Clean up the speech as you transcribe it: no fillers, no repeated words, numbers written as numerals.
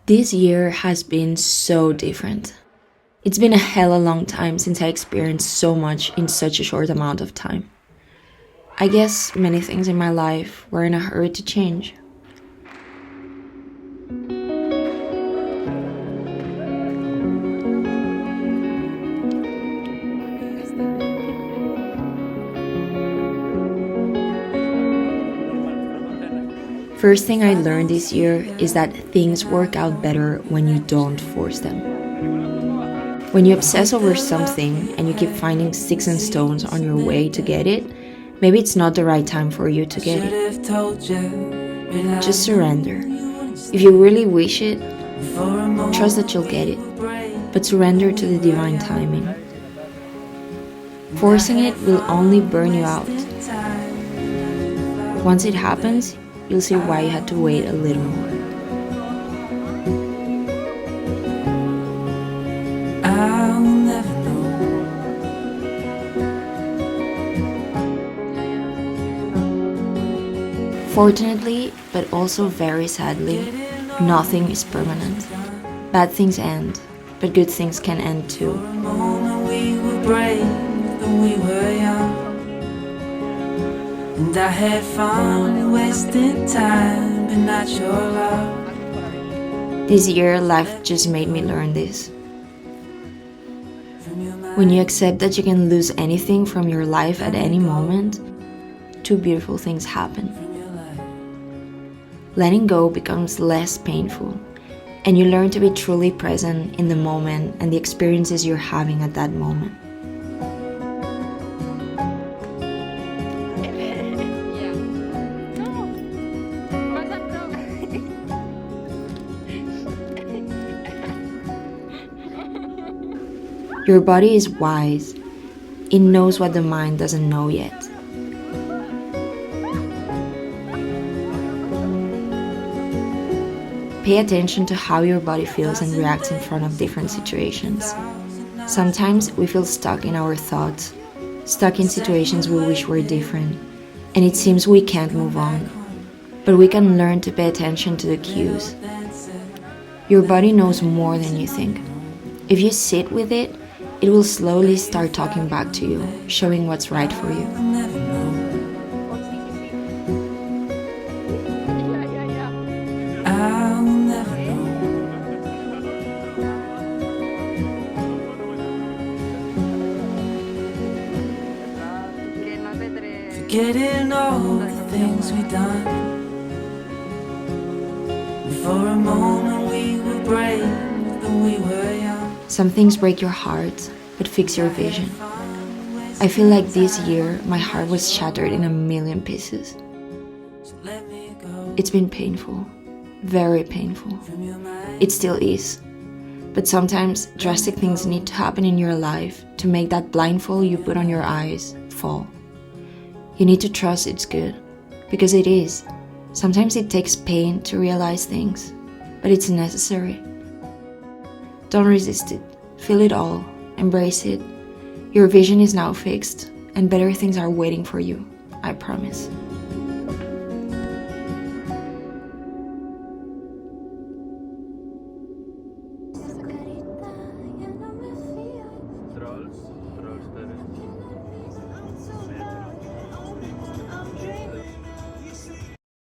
This year has been so different. It's been a hella long time since I experienced so much in such a short amount of time. I guess many things in my life were in a hurry to change. First thing I learned this year is that things work out better when you don't force them. When you obsess over something and you keep finding sticks and stones on your way to get it, maybe it's not the right time for you to get it. Just surrender. If you really wish it, trust that you'll get it, but surrender to the divine timing. Forcing it will only burn you out. Once it happens, you'll see why you had to wait a little more. I'll never know. Fortunately, but also very sadly, nothing is permanent. Bad things end, but good things can end too. For a moment we were brave and we were young, and I had fun wasting time, but not your love. This year, life just made me learn this. When you accept that you can lose anything from your life at any moment, two beautiful things happen. Letting go becomes less painful, and you learn to be truly present in the moment and the experiences you're having at that moment. Your body is wise. It knows what the mind doesn't know yet. Pay attention to how your body feels and reacts in front of different situations. Sometimes we feel stuck in our thoughts, stuck in situations we wish were different, and it seems we can't move on. But we can learn to pay attention to the cues. Your body knows more than you think. If you sit with it, it will slowly start talking back to you, showing what's right for you. I'll never know. Forgetting all the things we done. For a moment we were brave and we were young. Some things break your heart, but fix your vision. I feel like this year, my heart was shattered in a million pieces. It's been painful, very painful. It still is. But sometimes drastic things need to happen in your life to make that blindfold you put on your eyes fall. You need to trust it's good, because it is. Sometimes it takes pain to realize things, but it's necessary. Don't resist it. Feel it all. Embrace it. Your vision is now fixed, and better things are waiting for you. I promise.